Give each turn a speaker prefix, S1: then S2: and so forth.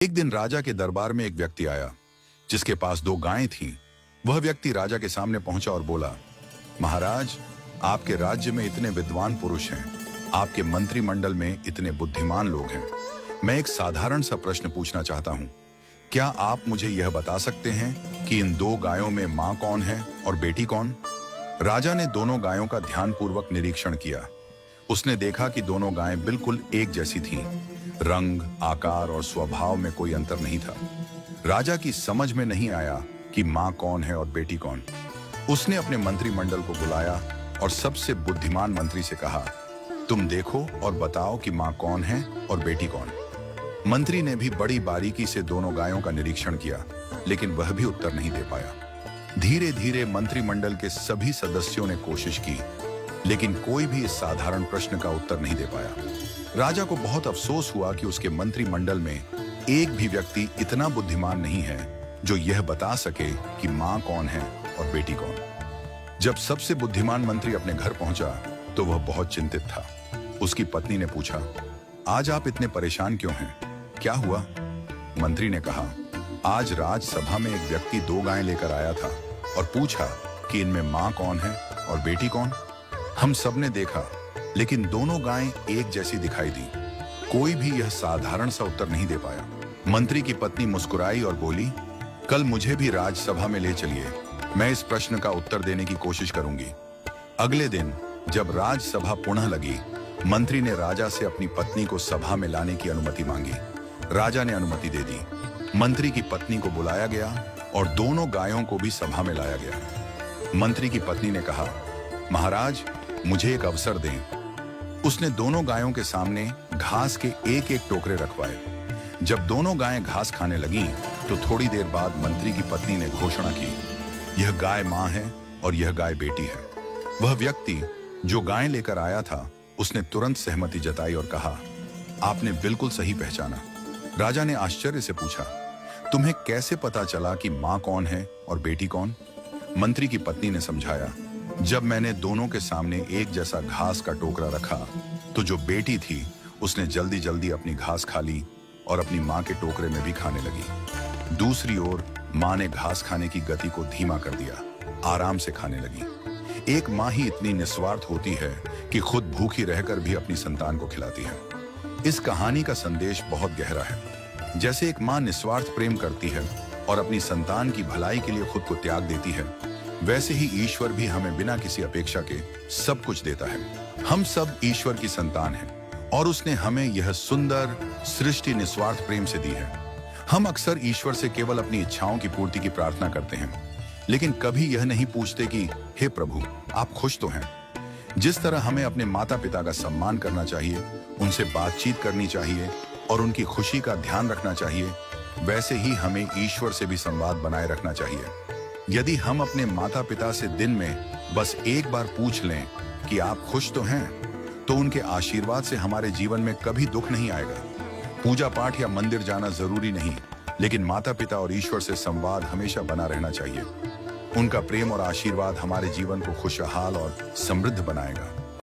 S1: एक दिन राजा के दरबार में एक व्यक्ति आया जिसके पास दो गायें थीं। वह व्यक्ति राजा के सामने पहुंचा और बोला, महाराज, आपके राज्य में इतने विद्वान पुरुष हैं, आपके मंत्रिमंडल में इतने बुद्धिमान लोग हैं। मैं एक साधारण सा प्रश्न पूछना चाहता हूं। क्या आप मुझे यह बता सकते हैं कि इन दो गायों में मां कौन है और बेटी कौन? राजा ने दोनों गायों का ध्यानपूर्वक निरीक्षण किया। उसने देखा कि दोनों गायें बिल्कुल एक जैसी थीं। रंग, आकार और स्वभाव में कोई अंतर नहीं था। राजा की समझ में नहीं आया कि मां कौन है और बेटी कौन। उसने अपने मंत्रिमंडल को बुलाया और सबसे बुद्धिमान मंत्री से कहा, तुम देखो और बताओ कि मां कौन है और बेटी कौन। मंत्री ने भी बड़ी बारीकी से दोनों गायों का निरीक्षण किया, लेकिन वह भी उत्तर नहीं दे पाया। धीरे धीरे मंत्रिमंडल के सभी सदस्यों ने कोशिश की, लेकिन कोई भी इस साधारण प्रश्न का उत्तर नहीं दे पाया। राजा को बहुत अफसोस हुआ कि उसके मंत्रिमंडल में एक भी व्यक्ति इतना बुद्धिमान नहीं है जो यह बता सके कि मां कौन है और बेटी कौन। जब सबसे बुद्धिमान मंत्री अपने घर पहुंचा तो वह बहुत चिंतित था। उसकी पत्नी ने पूछा, आज आप इतने परेशान क्यों हैं? क्या हुआ? मंत्री ने कहा, आज राज्यसभा में एक व्यक्ति दो गायें लेकर आया था और पूछा कि इनमें मां कौन है और बेटी कौन। हम सबने देखा, लेकिन दोनों गायें एक जैसी दिखाई दी। कोई भी यह साधारण सा उत्तर नहीं दे पाया। मंत्री की पत्नी मुस्कुराई और बोली, कल मुझे भी राज्यसभा में ले चलिए, मैं इस प्रश्न का उत्तर देने की कोशिश करूंगी। अगले दिन जब राज्यसभा पुनः लगी, मंत्री ने राजा से अपनी पत्नी को सभा में लाने की अनुमति मांगी। राजा ने अनुमति दे दी। मंत्री की पत्नी को बुलाया गया और दोनों गायों को भी सभा में लाया गया। मंत्री की पत्नी ने कहा, महाराज, मुझे एक अवसर दें। उसने दोनों गायों के सामने घास के एक एक टोकरे रखवाए। जब दोनों गायें घास खाने लगीं, तो थोड़ी देर बाद मंत्री की पत्नी ने घोषणा की, यह गाय मां है और यह गाय बेटी है। वह व्यक्ति जो गायें लेकर आया था, उसने तुरंत सहमति जताई और कहा, आपने बिल्कुल सही पहचाना। राजा ने आश्चर्य से पूछा, तुम्हें कैसे पता चला कि मां कौन है और बेटी कौन? मंत्री की पत्नी ने समझाया, जब मैंने दोनों के सामने एक जैसा घास का टोकरा रखा, तो जो बेटी थी उसने जल्दी जल्दी अपनी घास खा ली और अपनी मां के टोकरे में भी खाने लगी। दूसरी ओर मां ने घास खाने की गति को धीमा कर दिया, आराम से खाने लगी। एक मां ही इतनी निस्वार्थ होती है कि खुद भूखी रहकर भी अपनी संतान को खिलाती है। इस कहानी का संदेश बहुत गहरा है। जैसे एक मां निस्वार्थ प्रेम करती है और अपनी संतान की भलाई के लिए खुद को त्याग देती है, वैसे ही ईश्वर भी हमें बिना किसी अपेक्षा के सब कुछ देता है। हम सब ईश्वर की संतान हैं और उसने हमें यह सुंदर सृष्टि निस्वार्थ प्रेम से दी है। हम अक्सर ईश्वर से केवल अपनी इच्छाओं की पूर्ति की प्रार्थना करते हैं, लेकिन कभी यह नहीं पूछते कि हे प्रभु, आप खुश तो हैं? जिस तरह हमें अपने माता पिता का सम्मान करना चाहिए, उनसे बातचीत करनी चाहिए और उनकी खुशी का ध्यान रखना चाहिए, वैसे ही हमें ईश्वर से भी संवाद बनाए रखना चाहिए। यदि हम अपने माता पिता से दिन में बस एक बार पूछ लें कि आप खुश तो हैं, तो उनके आशीर्वाद से हमारे जीवन में कभी दुख नहीं आएगा। पूजा पाठ या मंदिर जाना जरूरी नहीं, लेकिन माता पिता और ईश्वर से संवाद हमेशा बना रहना चाहिए। उनका प्रेम और आशीर्वाद हमारे जीवन को खुशहाल और समृद्ध बनाएगा।